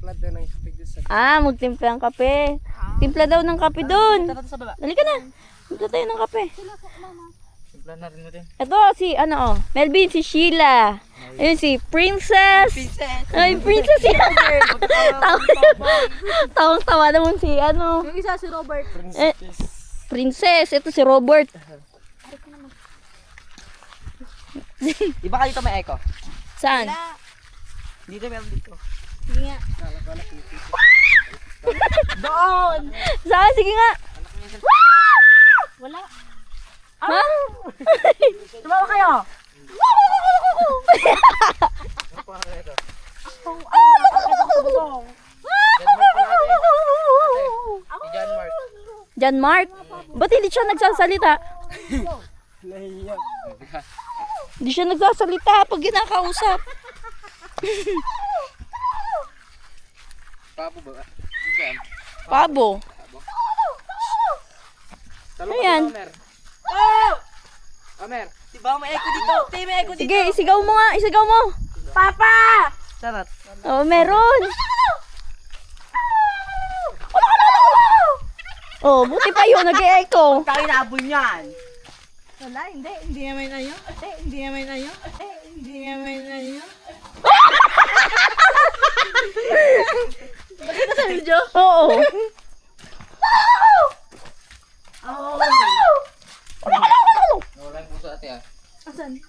Magtimpla din ng kape dyan sa... Magtimpla ng kape. Timpla daw ng kape doon. Dali ka na. Timpla tayo ng kape. Timpla na rin mo din. Ito si Melvin, si Sheila. Ayun si Princess. Ay, Princess si Tawang-tawa naman si Yung isa si Robert. Princess. Ito si Robert. Iba ka dito may echo. Saan? Dito meron dito. Sige nga. Doon. Saan? Sige nga. Wala. Ha? Tumawa kayo. John Mark. Ba't hindi siya nagsasalita? Nahiyak. Hindi siya nagsasalita pag ginakausap. Pabo ba? Pabo. Ayan. Amer. Diba may echo dito? May echo dito. Sige, isigaw mo nga. Isigaw mo. Papa! Charot. Meron. Buti pa yun. Nag-e-echo. Kaya naabol niyan. Wala, hindi. Hindi naman na yun. Hindi naman na yun. Hindi naman na yun. Bakit ka sa video? Oo. Nawala yung puso ate ah. Asan?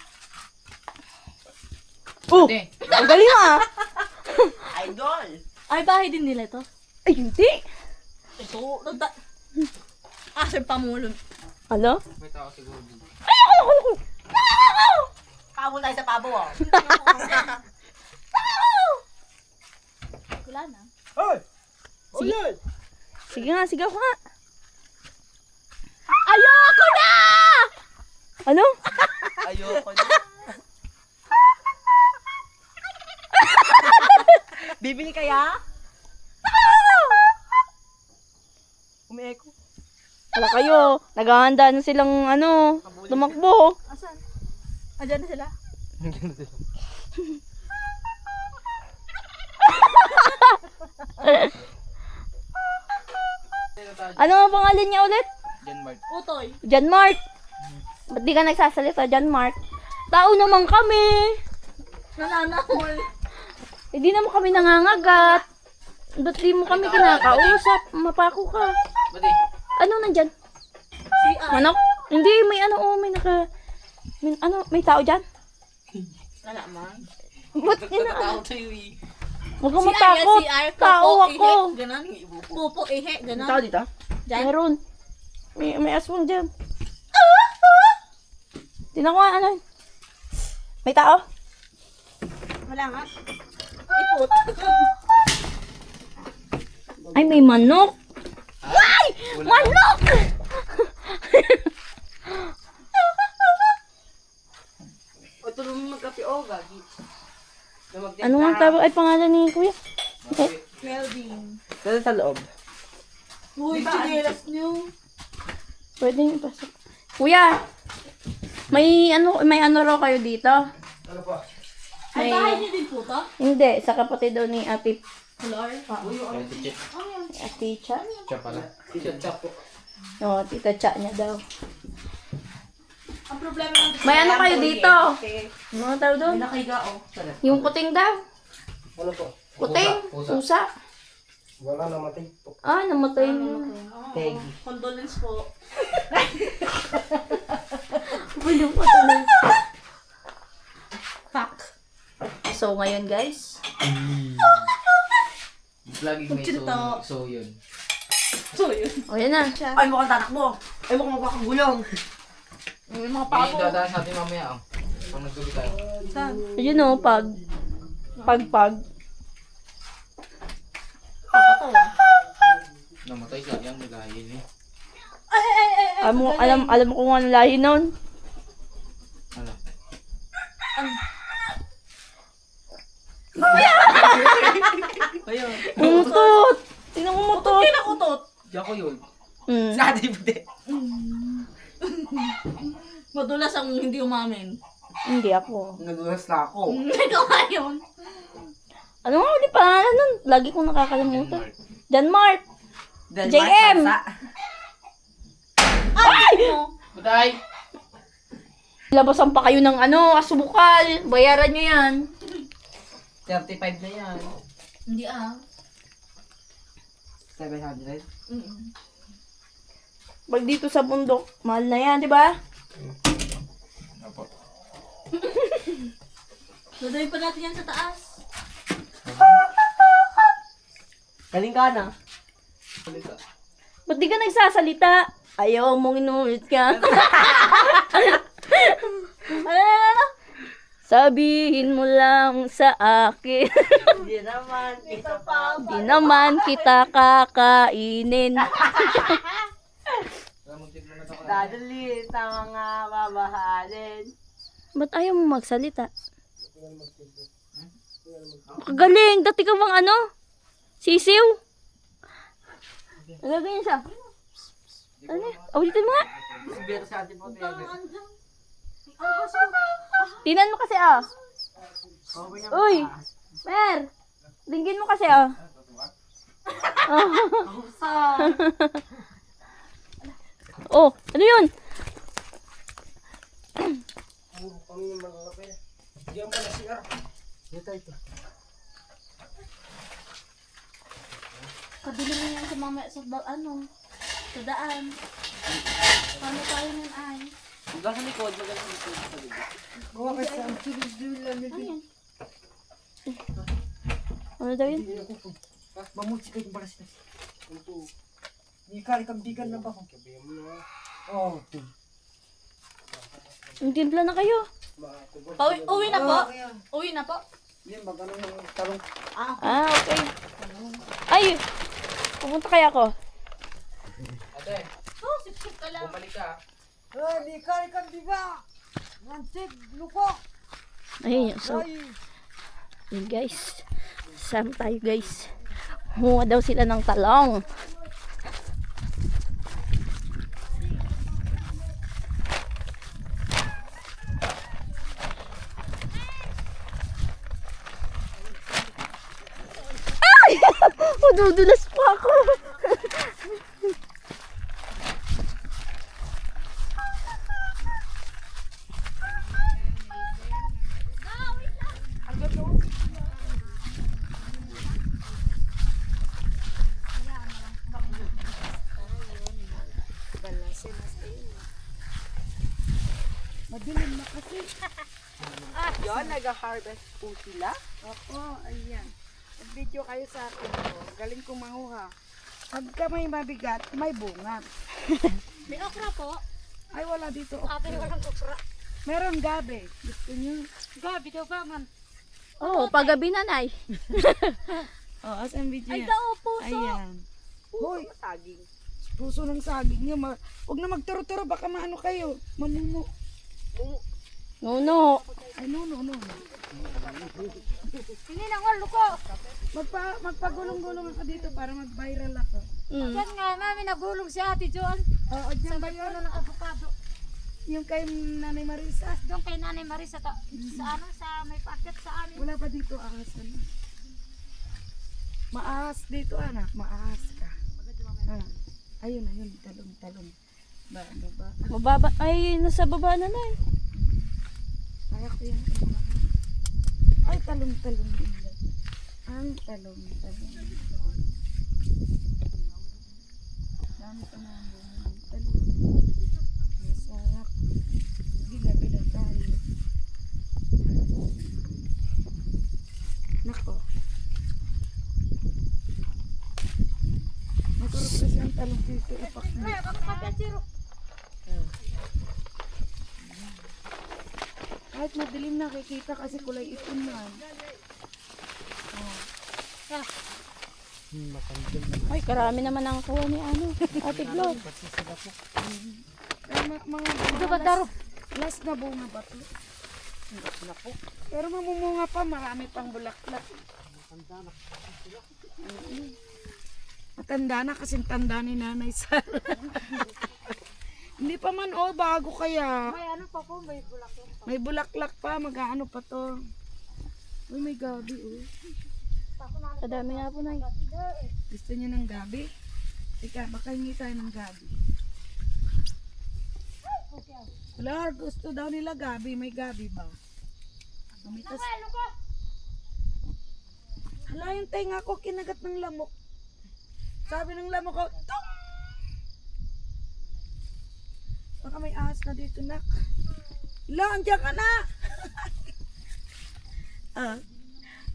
Ang galing ah. Idol! Ay, bahay din nila ito. Ay, hindi. Ito, asan pamulon? Ano? May tao siguro dito. Pabo tayo sa pabo, oh. Wala na. Hoy! Ulan! Sige nga, sigaw ka nga. Ayoko na! Ano? Ayoko na. Bibili kaya? Umieko. Wala kayo. Naghahanda na silang tumakbo. Asan? Andyan na sila. Ano ang pangalan niya ulit? Jan Mart. Utoy. John Mark. Ba't di ka nagsasalita, John Mark? Tao naman kami. Nananahol. Hindi naman kami nangangagat. Ba't di mo kami kinakausap? Mapako ka. Bati. Ano nandyan? CR. Manok? Hindi, may may tao dyan? Wala man. Ba't ina? Tao sa'yo eh. Huwag kang matakot. Tao ako. Ganon. Pupo, ihe, ganon. Tao dito? Dyan. Meron. May aswang dyan. Tingnan ko nga, ano. May tao? Wala nga. Ipot. Ay, may manok. Ay! Manok! O, tulong mo magkape o, gagi. Ano nga tawag ay pangalan ni Kuya? Melvin. Dito sa loob. Uy, chinelas niyo. Pwede yung pasok. Kuya! May ano raw kayo dito? Ano pa? Ay, bahay niyo din po to? Hindi, sa kapatid daw ni Ate Flor? Ate Cha. Cha pala. Tita Cha po. Oo, Tita Cha niya daw. Ang problema lang. May ano kayo dito? Ano nga tawag doon? Nakahiga, oh. Yung kuting daw. Ano po? Kuting? Pusa? Wala namatay po. Namatay na. Peggy. Condolence po. Bulong pa tuloy. Fuck. So, ngayon guys. Laging may Pagsinto. so yun. So, yun. O, yan na. Ay, mukhang tatakbo. Ay, mukhang magkakagulong. May mga May pabo. dadaan sa atin mamaya oh. Pag nagdulo tayo. Saan? Ayun o, pag. Kakatawa. Namatay siya yung nagahin eh. Alam mo kung ano lahi nun? Ano? Ayun. Umutot! Sino umutot? Kinakutot. Di ako yun. Sadi bude. Madulas ang hindi umamin. Hindi ako. Nadulas na ako. Nagawa yun. Ano nga ulit pangalan nun? Lagi kong nakakalimutan. Denmark. Denmark, JM. bansa. Patay! Labasan pa kayo ng asubukal. Bayaran nyo yan. 35 na yan. Hindi ah. 700. Pag dito sa bundok, mahal na yan, di ba? Apo. Dadawin pa natin yan sa taas. Galing ka na. Ba't di ka nagsasalita? Ayaw mong inulit ka. Ano? Sabihin mo lang sa akin. Hindi naman. Ito Di naman kita kakainin. dadali sa mga babahalin. Ba't ayaw mo magsalita? Kagaling! Dati ka bang Sisiw? Nagagawin siya. Ano? Ulitin mo nga. Pero sa atin po, Tinan mo kasi Uy! Mer! Linggin mo kasi Oh, ano yun? Kabili mo yan sa mamaya sa sa daan. Paano tayo nun ay? Hanggang sa likod, hanggang sa likod. Sa likod. Ano daw yun? Mamutsi kayo yung balas na. Hindi ka, ikabdigan na ba? Oh, ito. Yung timpla na kayo. Uwi na po? Uwi na po? Yan, magano yung talong. Okay. Ay! Pupunta kaya ako. Ate, Oh, sip-sip ka lang. bumalik ka. Hindi ka, ikabdigan! Nantik, luko! Ayun, so, yun guys. Saan tayo guys? Huwa daw sila ng talong. Ay! Madudulas pa ako. Yun, nag-harvest po sila. Oo, ayan. Mag-video kayo sa akin. Galing kong manguha. Pagka may mabigat, may bunga. May okra po. Ay, wala dito. Ate, walang okra. Meron gabi. Gusto nyo? Gabi daw ba man? Oh, paggabi nanay. Oo, asan video Ay, yan? daw, puso. Ayan. Hoy, Saging. puso ng saging nyo. Huwag na magturo-turo, baka maano kayo. Mamumo. No. Ay, no. Hindi nang walo ko. Magpagulong-gulong ako dito para mag-viral ako. Yan nga, mami, nagulong si ate John. Oo, dyan ba Ano yun? ng avocado. Yung kay Nanay Marisa. Doon kay Nanay Marisa, sa may packet sa amin. Wala pa dito ahasan. Maahas dito, anak. Maahas ka. Ayun, talong. Ba. Mababa. Ay, nasa baba na na eh. Kaya ko yan. Ay, talong. Ang talong. Dami ka na ang talong. Masarap. Bila tayo. Nako. Masarap kasi ang talong dito. Ipak mo. Ay, ako kapatiro. Kahit madilim na, kikita kasi kulay itim na. Ay, karami naman ang kuha ni Ate Glo. Pero mga Ito ba taro? last na bunga ba ito? Pero mamumunga pa, marami pang bulaklak. Matanda na kasi tanda ni Nanay Sara. Hindi pa man, bago kaya. May ano pa po, may bulaklak. May bulaklak pa, mag-ano pa to. Uy, may gabi, Kadami nga po, Nay. Gusto niyo ng gabi? Ika, baka hingi tayo ng gabi. Wala, gusto daw nila gabi. May gabi ba? Gumitas. Hala, yung tenga ko kinagat ng lamok. Sabi ng lamok ko, tung! Baka may ahas na dito, nak. Hala, andiyan ka na!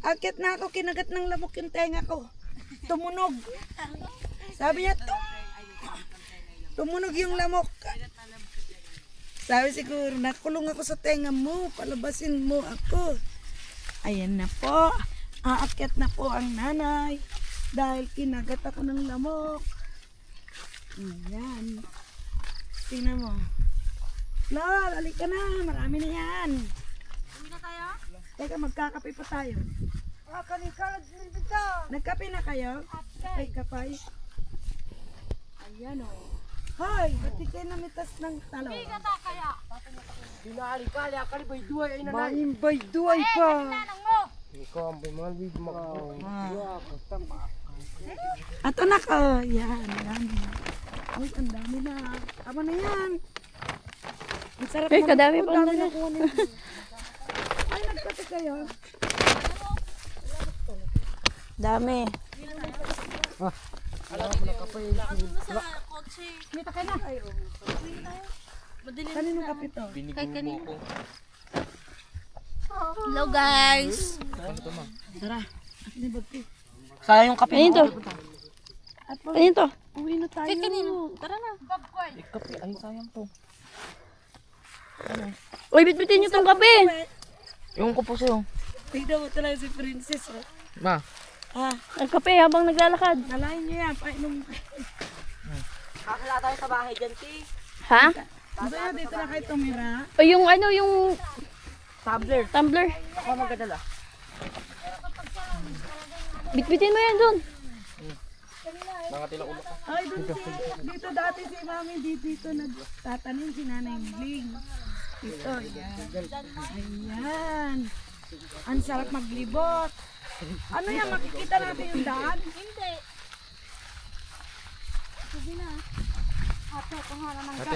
Akit na ako, kinagat ng lamok yung tenga ko. Tumunog. Sabi niya, tumunog yung lamok. Sabi siguro, nakulong ako sa tenga mo, palabasin mo ako. Ayan na po, aakyat na po ang nanay dahil kinagat ako ng lamok. Ayan. Tingnan mo. Lol, halika na, marami na yan. Uwi na tayo? Teka, magkakape pa tayo. Nagkape na kayo? Ay, kapay. Ayan o. Hoy, ba't di kayo namitas ng talo? Dinali-kali, akali bay duay ay nanay. Main bay duay pa. Ikaw ang bay mga bid mga Ato na ka. Yan, dami. Ay, ang dami na. Tama na yan. Ang sarap Eh, na- kadami ang pa dami na. na kunin. Ay, nagkate kayo. Dami. Kita ka na. Kaninong kape to? Hello, guys. Tara. Ni bagti. Sayang yung kape. Ayun to. At pag Ayun to. uwi na tayo. Tara na. Kape, ay sayang to. Uy, bitbitin nyo tong kape. Yung ko po sa'yo. Tignan mo talaga si Princess. Oh. Ma. Ang kape habang naglalakad. Nalain niyo yan. Painom. Kakala tayo sa bahay dyan, ti. Ha? Gusto nyo dito na kayo tumira? O yung ano, yung Tabler. tumbler. Ako magdadala. Bitbitin mo yan dun. Mga tila ulo ko. Ay, dito dati si Mami dito nagtatanim si Nanay Miling. Dito, yan. Ayan. Ang sarap maglibot. Ano yan, makikita natin yung daan? Hindi. Ate,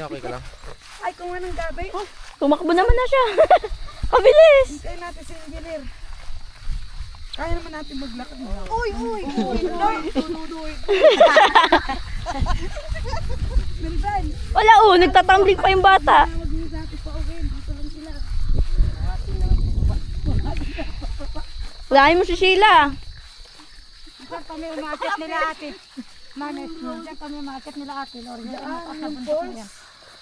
okay ka lang? Ay, kung anong gabi. Oh, Tumakbo naman na siya. Kabilis. hintayin natin si engineer. Kaya naman natin maglakad. Uy, uy, uy, uy. Bilban, Wala nagtatumbling pa yung bata. tawag niyo sa atin pa uwi. Dito lang sila. Wala mo si Sheila. Diyan kami umakit nila ate. Manet, diyan kami umakit nila ate. Lord, Yung falls.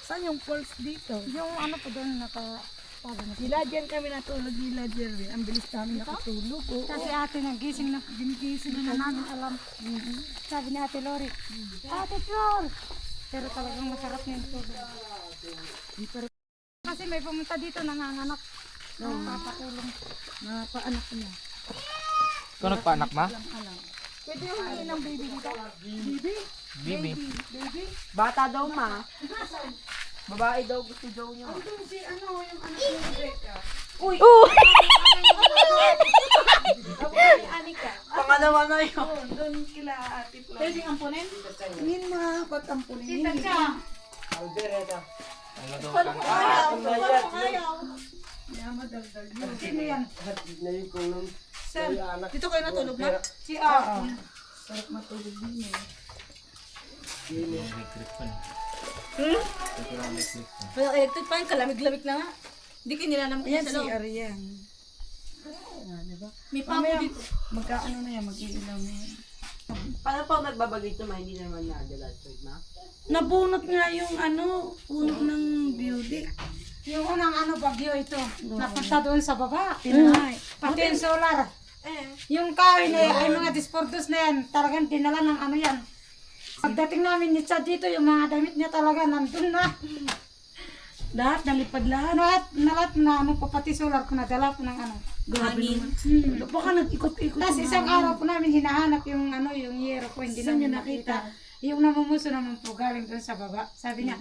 Saan yung falls dito? yung ano po doon naka... Sila dyan kami natulog nila Jerry. Ang bilis namin nakatulog. Oo. Kasi ate nagising na, ginigising na namin alam. Sabi ni ate Lori, ate Flor! Pero talagang masarap na yung tulog. Kasi may pumunta dito nanganganak. Papatulong. Napaanak ko na. Ikaw nagpaanak, ma? Pwede yung hangin ng baby dito. Bibi. Baby? Bata daw, ma. Babae daw, gusto daw niya. Andun si ano, yung anak ni Rebecca. Oo. Pangalawa na yun. Oh, doon kila ate Flor. Pwede ampunin? Tingin mga ba't ampunin? Albereta. Madaldal yun. Sino yan? Saan? Dito kayo natulog na? Si A. Sarap matulog din eh. Pero electric pa yung kalamig-lamig na nga. Hindi kayo nila naman Ayan si Arian. May pamo dito. Magkaano na yan, mag-iilaw na yan. Paano pa nagbabagay ito, ma? Hindi naman nagalaad, ma? Nabunot nga yung ano, punot ng beauty. Yung unang ano bagyo ito. Napunta doon sa baba. Tinay. Pati yung solar. Yung kahoy na ay mga disportos na yan. Talagang dinala ng ano yan. Pagdating namin ni Chad dito, yung mga damit niya talaga nandun na. Lahat, nalipad lahat. Lahat na ano pa pati solar ko nadala ko ng ano. Grabe naman. Baka nag-ikot-ikot. Tapos isang araw po namin hinahanap yung ano, yung yero ko, hindi Saan namin niyo nakita? Yung namumuso naman po galing doon sa baba. Sabi niya,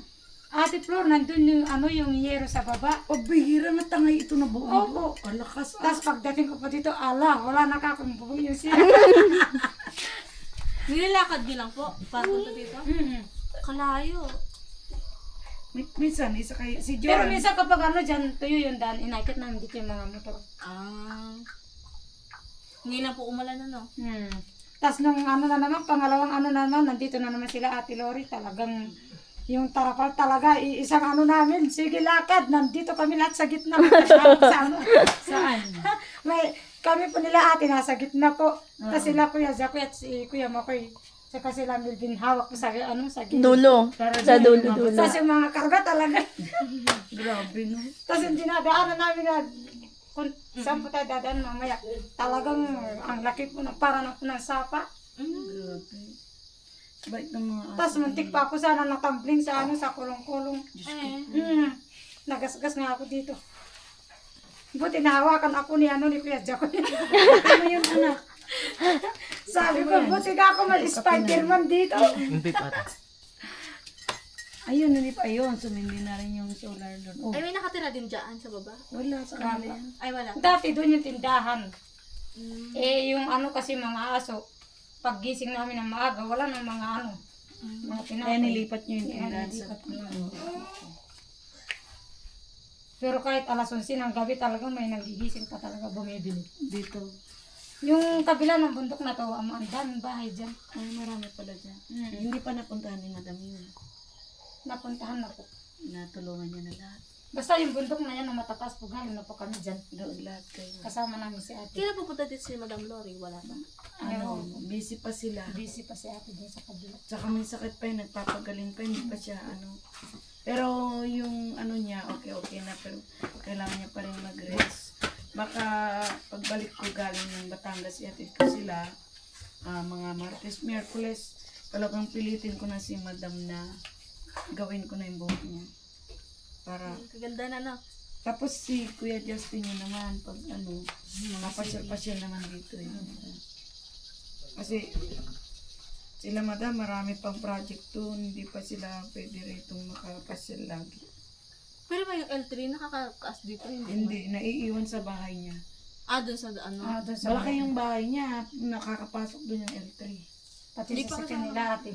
Ate Flor, nandun yung ano yung yero sa baba. Pabihira na tangay ito na buo. Opo. Alakas. Tapos pagdating ko pa dito, wala nakakumbuho yung siya. Nililakad niyo lang po, papunta dito. Kalayo. Minsan, isa kay si Pero Joran. minsan kapag ano dyan, tuyo yung daan, inakit namin dito yung mga motor. Ah. Hindi na po umulan ano. Tapos nung ano na naman, pangalawang ano na naman, nandito na naman sila Ate Lori, talagang yung tarapal talaga, isang ano namin, sige lakad, nandito kami lahat sa gitna. Saan? May, kami po nila ate, nasa gitna po. Tapos sila Kuya Jacoy at si Kuya Makoy. Saka sila Melvin hawak po sa, sa gitna. Dulo. Sa dulo. Tapos yung mga karga talaga. Grabe no. Tapos yung dinadaanan namin na, kung saan po tayo dadaan mamaya, talagang ang laki po na para na po ng sapa. Grabe. Bait ng mga Tapos muntik pa ako sana natambling sa ano, sa kulong-kulong. Nagasgas nga ako dito. Buti nahawakan ako ni Kuya Jacoy. ano yun anak? Sabi ko, buti ka ako mag-Spiderman dito. Ayun, nilip ayun. Sumindi na rin yung solar doon. Oh, Ay, may nakatira din dyan sa baba? wala sa kanila yan. Ay, wala. Dati doon yung tindahan. Yung ano kasi mga aso, pag gising namin ng maaga, wala nang mga ano. Mga Kaya tinapay. nilipat nyo yung entrance. nilipat ko na. Pero kahit alas 11 ng gabi talaga may nagigising pa talaga bumibili. Dito. Yung kabila ng bundok na to, ang daming bahay dyan. Ay, marami pala dyan. Hindi pa napuntahan ni Madam yun. Napuntahan na po. Natulungan niya na lahat. Basta yung bundok na yan na matatas po, galing na po kami dyan. Doon lahat kayo. Kasama namin si ate. Kailan pupunta dito si Madam Lori? Wala pa. Ano, busy pa sila. Busy pa si ate dyan sa kabila. Tsaka may sakit pa yun, nagpapagaling pa, hindi pa siya ano. Pero yung ano niya, okay na, pero kailangan niya pa rin mag-rest. Baka pagbalik ko galing ng Batangas, iatid ko sila, mga Martes, Miyerkules, talagang pilitin ko na si Madam na gawin ko na yung buhok niya. Para, Kaganda na no. tapos si Kuya Justin yun naman, pag ano, mga pasyal-pasyal naman dito yun. Kasi, sila Madam, marami pang project doon, hindi pa sila pwede ritong makapasyal lagi. Pero ba yung L3 nakakaas dito? Hindi, naiiwan sa bahay niya. Doon sa ano? Doon sa Malaki yung bahay niya, nakakapasok doon yung L3. pati sa sakin nila ate.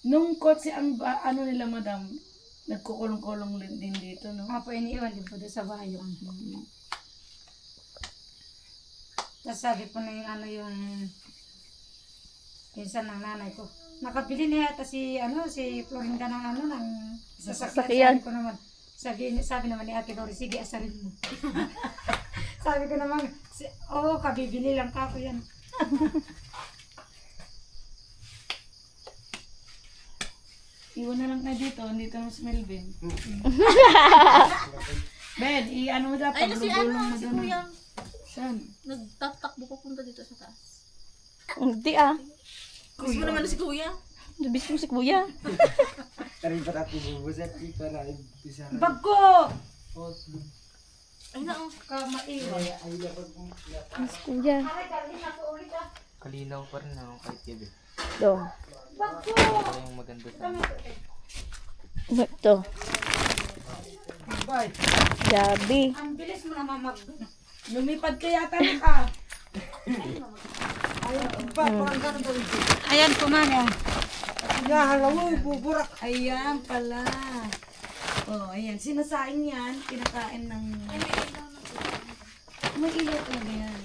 Nung kotse ang ano nila Madam, nagkukulong-kulong din dito, no? Mga po iniiwan din po doon sa bahay yung. Tapos sabi po na yung ano yung pinsan ng nanay ko. Nakabili na yata si Florinda ng ano ng sasakyan. Sabi ko naman, sabi naman ni Ate Lori, sige asarin mo. Sabi ko naman, kabibili lang kako yan. Iwan na lang tayo dito na si Melvin. Ben, i-ano mo dapat, Ay, si ano, si doon. Kuya. Saan? Nagtatakbo papunta dito sa taas. Hindi ah. Gusto mo naman na si Kuya? Nabis mo si kuya. Karibat at ibubuset, ika na ibisa. Bag ko! Ay na, Kamaiwan. Si kuya. Kalinaw pa rin ako kahit gabi. Do. Ito yung maganda sa Ito. Gabi. Ang bilis mo naman Lumipad ka yata na ka. Ayan po mami. Ayan pala. Oh, ayan. Sinasaing yan. Kinakain ng... May ilaw talaga yan.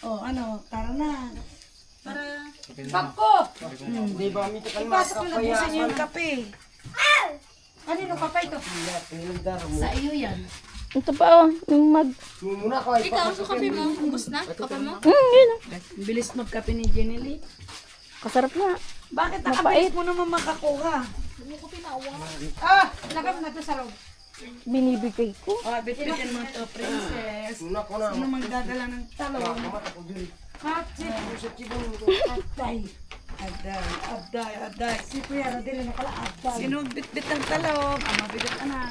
Oh, ano, tara na. para... Bag ko! Di ba, may takal Ipasok mo na busin niyo yung kape. Kanino pa ito? Sa iyo yan. Ito pa oh. Yung mag... Muna ko ay Ikaw, sa kape mo? Ubus na? Kape mo? Yun oh. Bilis magkape ni Jenny Lee. Kasarap nga. Bakit Mapait. nakabilis mo naman makakuha? Lagay mo na ito sa loob. Binibigay ko. Oh, bitbitin mo to, princess. Muna ko na. Sino magdadala ng talong? Kamat ako dun. Atay. Aday. Si Kuya Rodel na pala atay. Sino bitbit ng talong? Ang mabigat anak.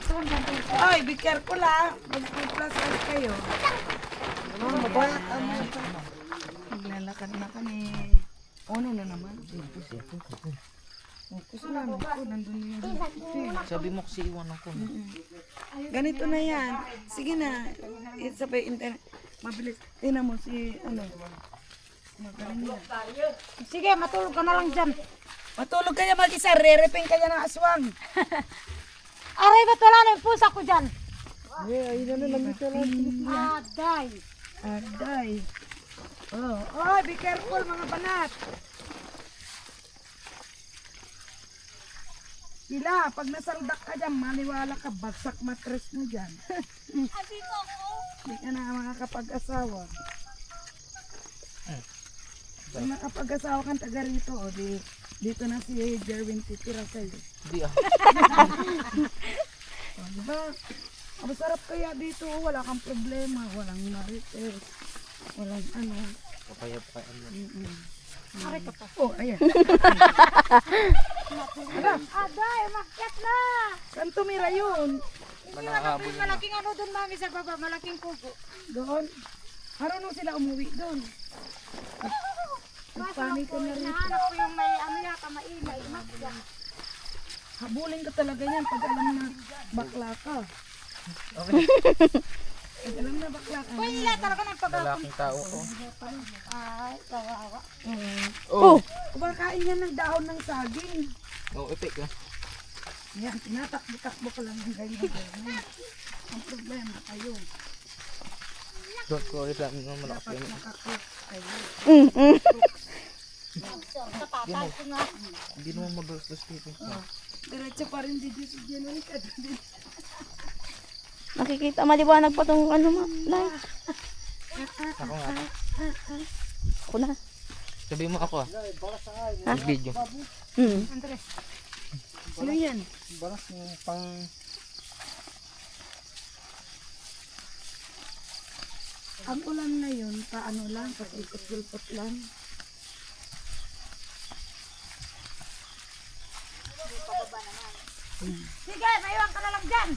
Ay, be careful ah. Mag-plus kayo. Maglalakad na kami. Ano na naman? Kasi namin ko, nandun yung Sabi mo kasi iwanan ko. ganito na yan. Sige na. Sabay internet. Mabilis. Tingnan mo si, ano. Magaling yan. Sige, matulog ka na lang dyan. Matulog kaya mag-isa. Re-repeng kaya ng aswang. Aray, ba't wala na yung pusa ko dyan? Ayun na lang dito lang. Aday. Aday. Oh, be careful mga banat. Sila, pag nasaldak ka dyan, maniwala ka, bagsak matres mo dyan. Hindi ka na makakapag-asawa. Pag nakapag-asawa kang taga rito, dito na si Jerwin titira sa'yo. Hindi ah. Diba? Masarap kaya dito, wala kang problema, walang marites, walang ano. Kaya pa ano. Aray ka pa. Oh, ayan. Aday, makyat na. Saan tumira yun? Manahabol yun. Malaking ano doon, mami, sa baba. Malaking kugo. Doon? Marunong sila umuwi doon. Nagpanik ka na rin. Nahanap ko yung may ano yata, maingay. Makyat. Habulin ka talaga yan pag alam na bakla ka. Okay. Pag alam na bakla ka. Uy, nila talaga ng pag Lalaking tao ko. Ay, kawawa. Oh! Kumakain yan ng dahon ng saging. Oh, epek ah. Yan, tinatakbo-takbo ka lang ng ganyan. Ang problema kayo. Don't worry lang naman malaki Dapat yun. makakot kayo. Kapapal ko nga. Hindi naman magastos dito. Diretso pa rin dito si Jenny. Nakikita maliwanag pa tong ano mo. Nay. Ako nga. Ako na. Sabi mo ako ah. Video. Andres. Ano yan? Balas yung pang... Ang ulam na yun, paano lang, pasikot-gulpot lang. Sige, maiwan ka na lang dyan.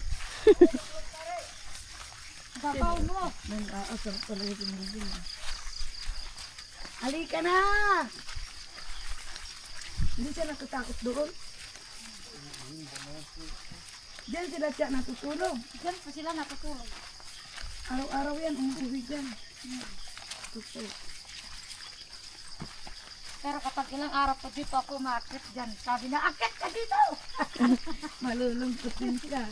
Babaw mo. Nang-aasar pala yung ginagin. Halika na! Hindi siya natatakot doon. Diyan sila siya natutulog. Diyan pa sila natutulog. Araw-araw yan, umuwi dyan. Tutulog. Pero kapag ilang araw pa dito ako umakit dyan, sabi na, akit ka dito! Malulungkot din ka.